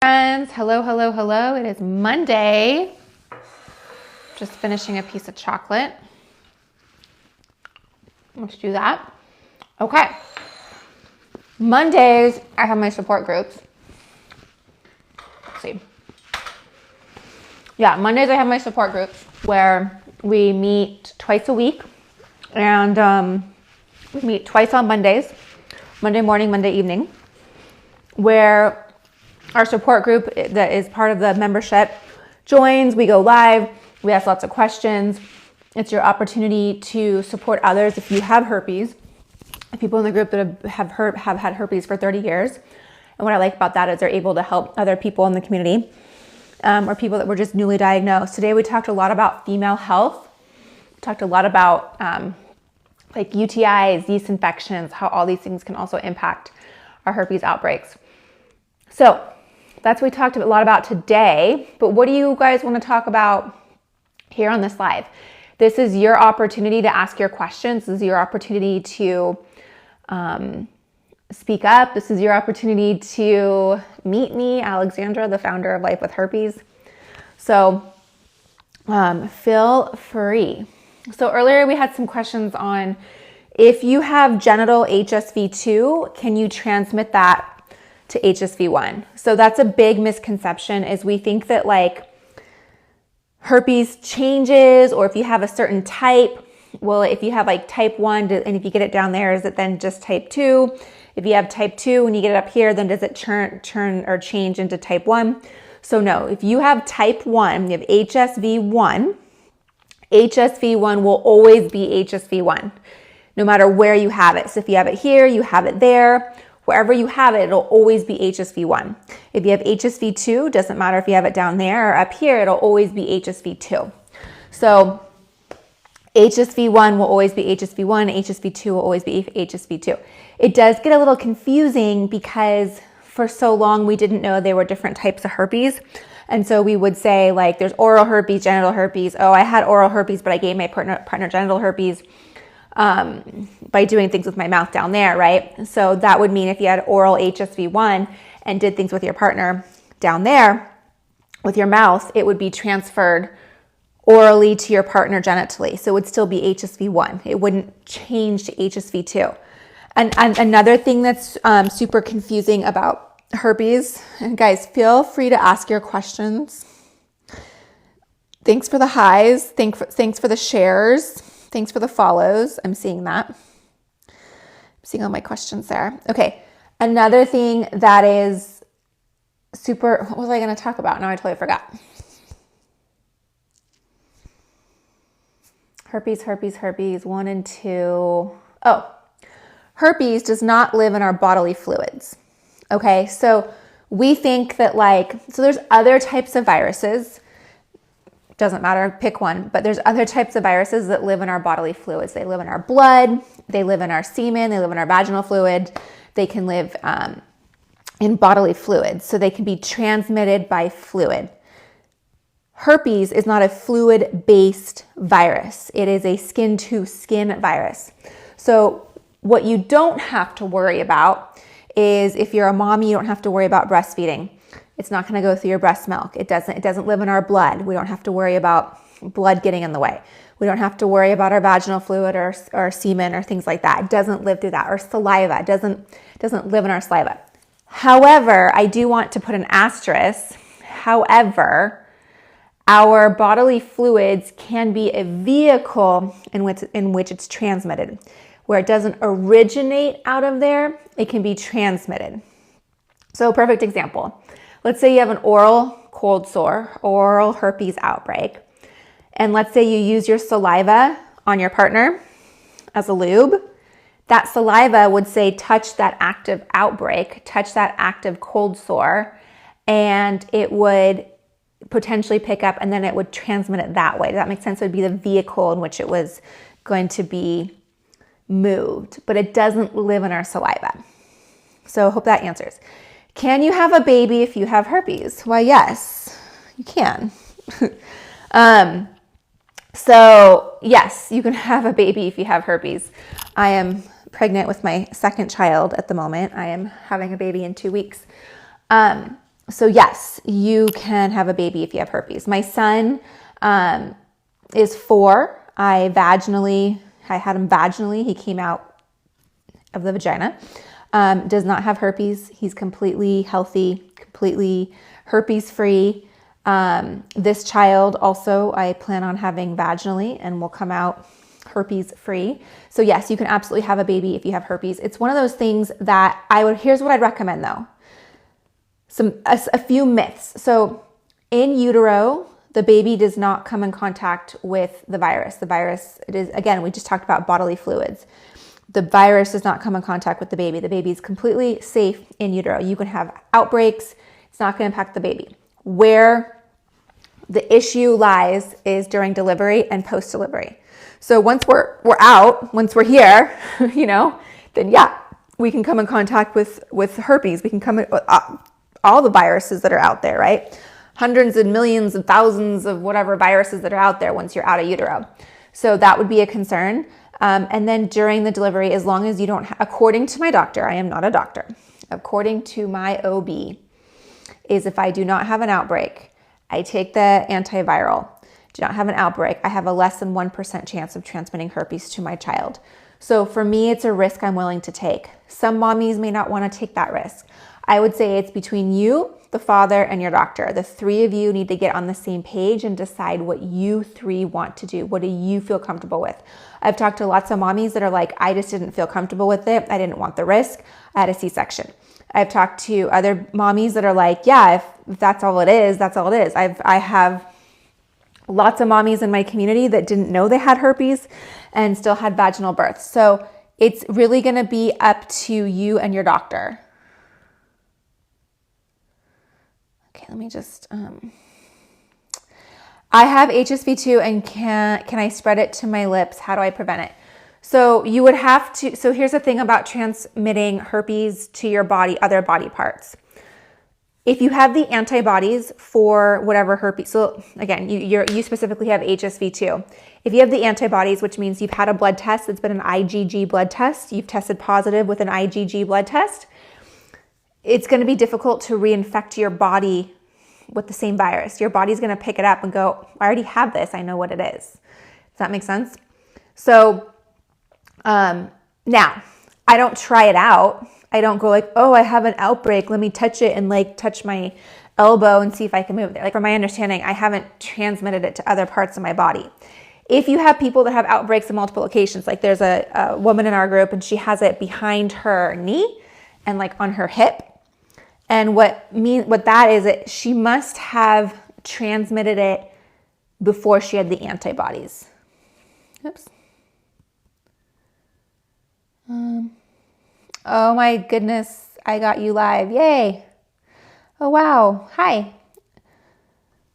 Friends, hello, hello, hello. It is Monday. Just finishing a piece of chocolate. Let's do that. Okay. Mondays, I have my support groups. Let's see. Yeah, Mondays I have my support groups where we meet twice a week. And we meet twice on Mondays, Monday morning, Monday evening, where our support group that is part of the membership joins. We go live. We ask lots of questions. It's your opportunity to support others if you have herpes. People in the group that have had herpes for 30 years. And what I like about that is they're able to help other people in the community or people that were just newly diagnosed. Today we talked a lot about female health. We talked a lot about like UTIs, yeast infections, how all these things can also impact our herpes outbreaks. So that's what we talked a lot about today, but what do you guys want to talk about here on this live? This is your opportunity to ask your questions. This is your opportunity to speak up. This is your opportunity to meet me, Alexandra, the founder of Life with Herpes. So feel free. So earlier we had some questions on if you have genital HSV2, can you transmit that to HSV1? So that's a big misconception, is we think that like herpes changes, or if you have a certain type, well, if you have like type 1 and if you get it down there, is it then just type 2? If you have type 2 and you get it up here, then does it turn or change into type 1? So no, if you have type 1, you have HSV1, HSV1 will always be HSV1, no matter where you have it. So if you have it here, you have it there. Wherever you have it, it'll always be HSV1. If you have HSV2, doesn't matter if you have it down there or up here, it'll always be HSV2. So HSV1 will always be HSV1, HSV2 will always be HSV2. It does get a little confusing because for so long we didn't know there were different types of herpes. And so we would say like there's oral herpes, genital herpes. Oh, I had oral herpes, but I gave my partner genital herpes by doing things with my mouth down there, right? So that would mean if you had oral HSV1 and did things with your partner down there with your mouth, it would be transferred orally to your partner genitally. So it would still be HSV1. It wouldn't change to HSV2. And another thing that's super confusing about herpes, and guys, feel free to ask your questions. Thanks for the highs. Thanks for the shares. Thanks for the follows. I'm seeing that. I'm seeing all my questions there. Okay. Another thing that is super, what was I going to talk about? Now I totally forgot. Herpes 1 and 2. Oh, herpes does not live in our bodily fluids. Okay. So we think that so there's other types of viruses. Doesn't matter, pick one, but there's other types of viruses that live in our bodily fluids. They live in our blood, they live in our semen, they live in our vaginal fluid, they can live in bodily fluids, so they can be transmitted by fluid. Herpes is not a fluid-based virus. It is a skin-to-skin virus. So what you don't have to worry about is if you're a mom, you don't have to worry about breastfeeding. It's not going to go through your breast milk. It doesn't live in our blood. We don't have to worry about blood getting in the way. We don't have to worry about our vaginal fluid or semen or things like that. It doesn't live through that. Or saliva. It doesn't live in our saliva. However, I do want to put an asterisk. However, our bodily fluids can be a vehicle in which it's transmitted. Where it doesn't originate out of there, it can be transmitted. So perfect example. Let's say you have an oral cold sore, oral herpes outbreak, and let's say you use your saliva on your partner as a lube. That saliva would say touch that active outbreak, touch that active cold sore, and it would potentially pick up and then it would transmit it that way. Does that make sense? It would be the vehicle in which it was going to be moved, but it doesn't live in our saliva. So I hope that answers. Can you have a baby if you have herpes? Why, yes, you can. So yes, you can have a baby if you have herpes. I am pregnant with my second child at the moment. I am having a baby in 2 weeks. So yes, you can have a baby if you have herpes. My son is 4. I had him vaginally. He came out of the vagina. Does not have herpes. He's completely healthy, completely herpes free. This child also I plan on having vaginally and will come out herpes free. So yes, you can absolutely have a baby if you have herpes. It's one of those things that here's what I'd recommend though. A few myths. So in utero, the baby does not come in contact with the virus. The virus, it is, again, we just talked about bodily fluids. The virus does not come in contact with the baby. The baby is completely safe in utero. You can have outbreaks. It's not going to impact the baby. Where the issue lies is during delivery and post-delivery. So once we're out, once we're here, then yeah, we can come in contact with herpes. We can come in all the viruses that are out there, right? Hundreds and millions and thousands of whatever viruses that are out there once you're out of utero. So that would be a concern. And then during the delivery, as long as you don't, according to my doctor, I am not a doctor, according to my OB, is if I do not have an outbreak, I take the antiviral. Do not have an outbreak, I have a less than 1% chance of transmitting herpes to my child. So for me, it's a risk I'm willing to take. Some mommies may not want to take that risk. I would say it's between you, the father, and your doctor. The 3 of you need to get on the same page and decide what you 3 want to do. What do you feel comfortable with? I've talked to lots of mommies that are like, I just didn't feel comfortable with it. I didn't want the risk. I had a C-section. I've talked to other mommies that are like, yeah, if that's all it is, that's all it is. I have lots of mommies in my community that didn't know they had herpes and still had vaginal births. So it's really going to be up to you and your doctor. Okay, let me just, I have HSV2 and can I spread it to my lips? How do I prevent it? So you would have to, so here's the thing about transmitting herpes to your body, other body parts. If you have the antibodies for whatever herpes, so again, you specifically have HSV2. If you have the antibodies, which means you've had a blood test that's been an IgG blood test, you've tested positive with an IgG blood test, it's going to be difficult to reinfect your body with the same virus. Your body's going to pick it up and go, I already have this. I know what it is. Does that make sense? So now, I don't try it out. I don't go like, oh, I have an outbreak. Let me touch it and like touch my elbow and see if I can move it. Like from my understanding, I haven't transmitted it to other parts of my body. If you have people that have outbreaks in multiple locations, like there's a woman in our group and she has it behind her knee and like on her hip. And what that is, she must have transmitted it before she had the antibodies. Oops. Oh my goodness, I got you live. Yay. Oh, wow. Hi.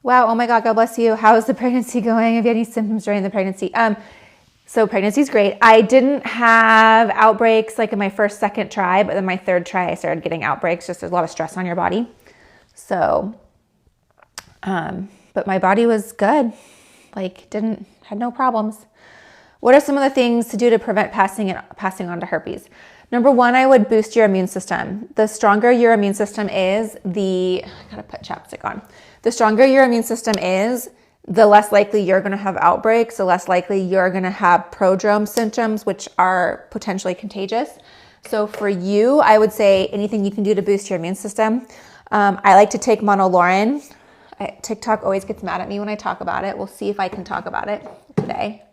Wow. Oh my God. God bless you. How is the pregnancy going? Have you had any symptoms during the pregnancy? So pregnancy is great. I didn't have outbreaks like in my first, second try, but then my third try, I started getting outbreaks. Just there's a lot of stress on your body. So, but my body was good. Like had no problems. What are some of the things to do to prevent passing on to herpes? Number 1, I would boost your immune system. The stronger your immune system is, I gotta put chapstick on. The stronger your immune system is, the less likely you're gonna have outbreaks, the less likely you're gonna have prodrome symptoms, which are potentially contagious. So for you, I would say anything you can do to boost your immune system. I like to take Monolaurin. TikTok always gets mad at me when I talk about it. We'll see if I can talk about it today.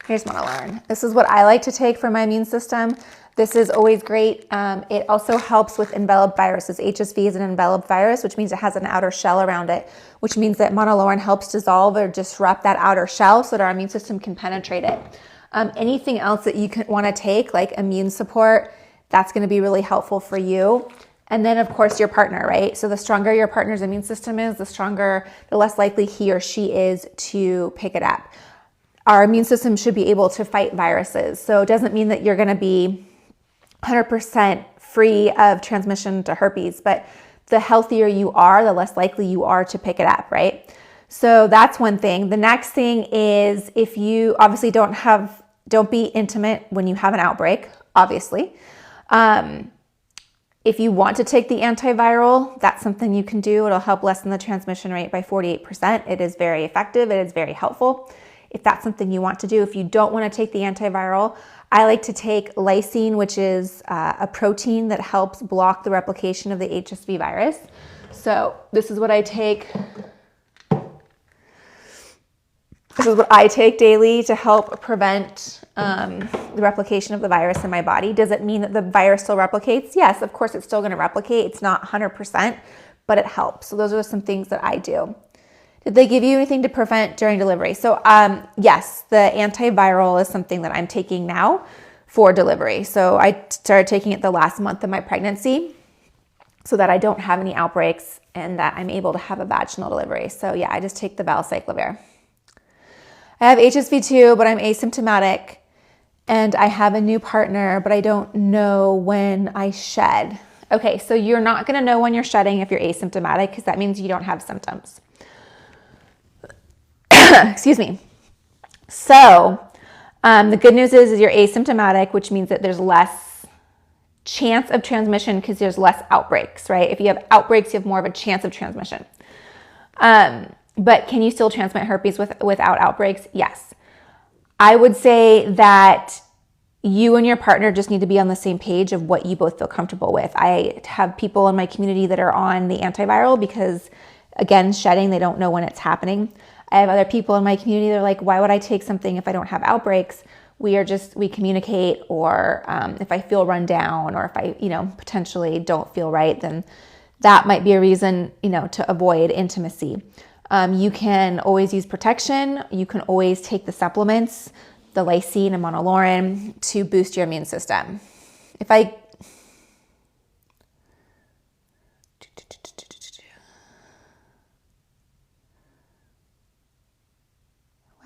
Here's Monolaurin. This is what I like to take for my immune system. This is always great. It also helps with enveloped viruses. HSV is an enveloped virus, which means it has an outer shell around it, which means that Monolaurin helps dissolve or disrupt that outer shell so that our immune system can penetrate it. Anything else that you want to take, like immune support, that's going to be really helpful for you. And then, of course, your partner, right? So the stronger your partner's immune system is, the less likely he or she is to pick it up. Our immune system should be able to fight viruses. So it doesn't mean that you're going to be 100% free of transmission to herpes, but the healthier you are, the less likely you are to pick it up, right? So that's one thing. The next thing is if you obviously don't have don't be intimate when you have an outbreak, obviously. If you want to take the antiviral, that's something you can do. It'll help lessen the transmission rate by 48%. It is very effective. It is very helpful. If that's something you want to do. If you don't want to take the antiviral, I like to take lysine, which is a protein that helps block the replication of the HSV virus. So this is what I take. This is what I take daily to help prevent the replication of the virus in my body. Does it mean that the virus still replicates? Yes, of course it's still going to replicate. It's not 100%, but it helps. So those are some things that I do. Did they give you anything to prevent during delivery? So yes, the antiviral is something that I'm taking now for delivery. So I started taking it the last month of my pregnancy so that I don't have any outbreaks and that I'm able to have a vaginal delivery. So yeah, I just take the valacyclovir. I have HSV2, but I'm asymptomatic, and I have a new partner, but I don't know when I shed. Okay, so you're not gonna know when you're shedding if you're asymptomatic, because that means you don't have symptoms. Excuse me. So the good news is you're asymptomatic, which means that there's less chance of transmission because there's less outbreaks, right? If you have outbreaks, you have more of a chance of transmission. But can you still transmit herpes without outbreaks? Yes. I would say that you and your partner just need to be on the same page of what you both feel comfortable with. I have people in my community that are on the antiviral because, again, shedding, they don't know when it's happening. I have other people in my community that are like, why would I take something if I don't have outbreaks? We communicate, or if I feel run down, or if I, potentially don't feel right, then that might be a reason, to avoid intimacy. You can always use protection. You can always take the supplements, the Lysine and Monolaurin, to boost your immune system.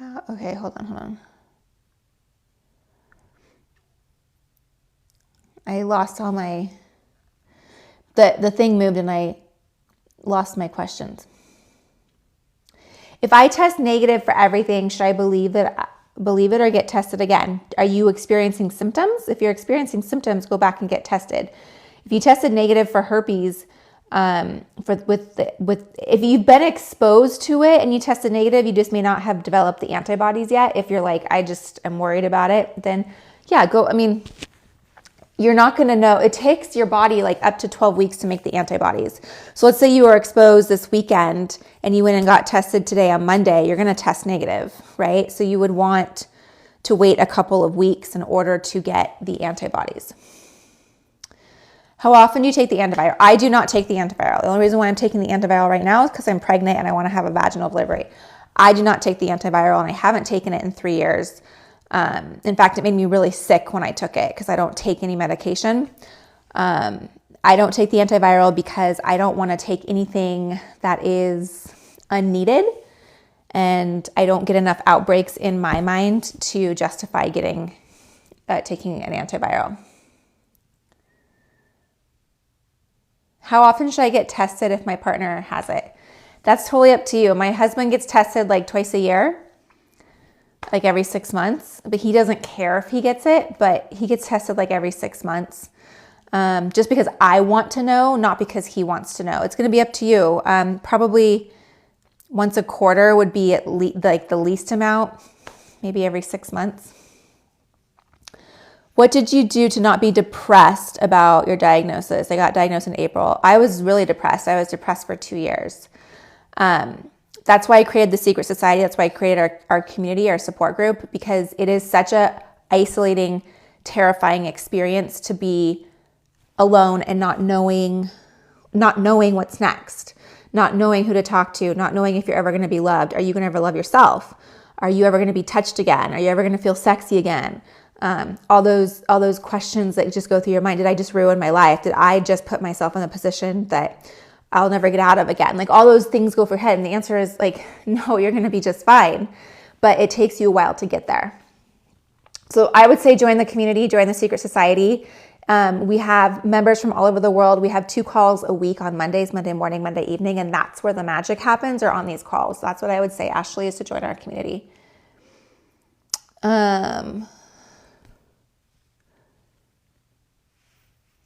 Wow, okay, hold on. I lost all my, the thing moved and I lost my questions. If I test negative for everything, should I believe it or get tested again? Are you experiencing symptoms? If you're experiencing symptoms, go back and get tested. If you tested negative for herpes, if you've been exposed to it and you tested negative, you just may not have developed the antibodies yet. If you're like, I just am worried about it, then yeah, go. You're not going to know. It takes your body like up to 12 weeks to make the antibodies. So let's say you were exposed this weekend and you went and got tested today on Monday, you're going to test negative, right? So you would want to wait a couple of weeks in order to get the antibodies. How often do you take the antiviral? I do not take the antiviral. The only reason why I'm taking the antiviral right now is because I'm pregnant and I want to have a vaginal delivery. I do not take the antiviral, and I haven't taken it in 3 years. In fact, it made me really sick when I took it because I don't take any medication. I don't take the antiviral because I don't want to take anything that is unneeded, and I don't get enough outbreaks in my mind to justify taking an antiviral. How often should I get tested if my partner has it? That's totally up to you. My husband gets tested like twice a year, like every 6 months, but he doesn't care if he gets it, but he gets tested like every 6 months. Just because I want to know, not because he wants to know. It's going to be up to you. Probably once a quarter would be like the least amount, maybe every 6 months. What did you do to not be depressed about your diagnosis? I got diagnosed in April. I was really depressed. I was depressed for 2 years. That's why I created the Secret Society. That's why I created our community, our support group, because it is such a isolating, terrifying experience to be alone and not knowing what's next, not knowing who to talk to, not knowing if you're ever going to be loved. Are you going to ever love yourself? Are you ever going to be touched again? Are you ever going to feel sexy again? All those questions that just go through your mind. Did I just ruin my life? Did I just put myself in a position that I'll never get out of again? Like, all those things go through your head, and the answer is like, no, you're going to be just fine. But it takes you a while to get there. So I would say join the community, join the Secret Society. We have members from all over the world. We have 2 calls a week on Mondays, Monday morning, Monday evening, and that's where the magic happens, or on these calls. That's what I would say, Ashley, is to join our community.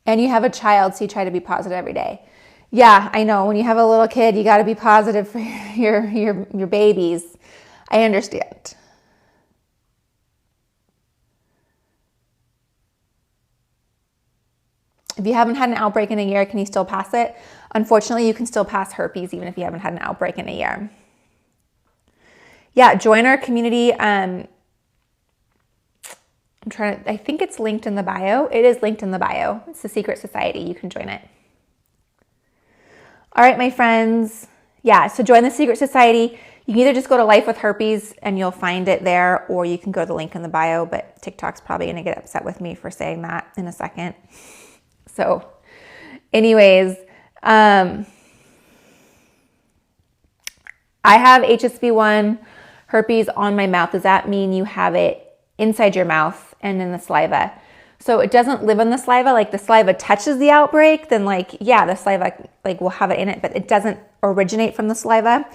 And you have a child, so you try to be positive every day. Yeah, I know. When you have a little kid, you got to be positive for your babies. I understand. If you haven't had an outbreak in a year, can you still pass it? Unfortunately, you can still pass herpes even if you haven't had an outbreak in a year. Yeah, join our community. I think it's linked in the bio. It is linked in the bio. It's the Secret Society. You can join it. All right, my friends. Yeah, so join the Secret Society. You can either just go to Life with Herpes and you'll find it there, or you can go to the link in the bio, but TikTok's probably going to get upset with me for saying that in a second. So anyways, I have HSV1 herpes on my mouth. Does that mean you have it inside your mouth and in the saliva? So it doesn't live in the saliva. Like the saliva touches the outbreak, then the saliva will have it in it, but it doesn't originate from the saliva.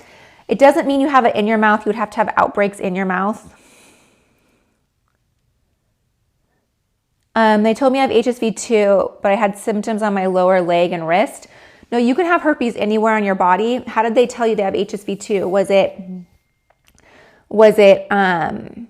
It doesn't mean you have it in your mouth. You would have to have outbreaks in your mouth. They told me I have HSV2, but I had symptoms on my lower leg and wrist. No, you can have herpes anywhere on your body. How did they tell you to have HSV2? Was it a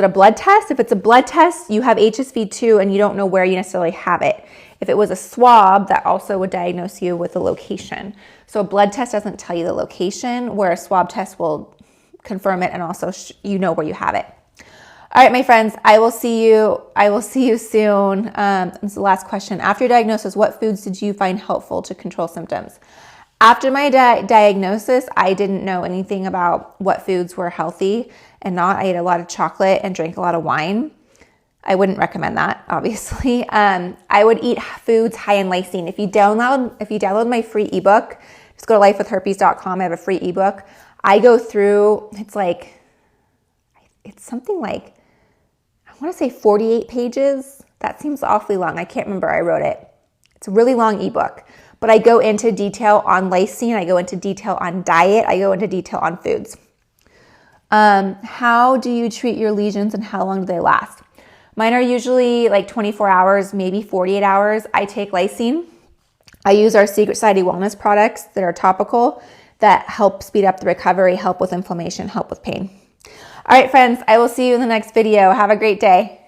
blood test? If it's a blood test, you have HSV2 and you don't know where you necessarily have it. If it was a swab, that also would diagnose you with the location. So a blood test doesn't tell you the location, where a swab test will confirm it and also you know where you have it. All right, my friends, I will see you soon. This is the last question. After your diagnosis, what foods did you find helpful to control symptoms? After my diagnosis, I didn't know anything about what foods were healthy and not. I ate a lot of chocolate and drank a lot of wine. I wouldn't recommend that, obviously. I would eat foods high in lysine. If you download my free ebook, just go to lifewithherpes.com. I have a free ebook. I go through, it's something like, I want to say 48 pages. That seems awfully long. I can't remember. I wrote it. It's a really long ebook, but I go into detail on lysine. I go into detail on diet. I go into detail on foods. How do you treat your lesions and how long do they last? Mine are usually like 24 hours, maybe 48 hours. I take Lysine. I use our Secret Society wellness products that are topical that help speed up the recovery, help with inflammation, help with pain. All right, friends, I will see you in the next video. Have a great day.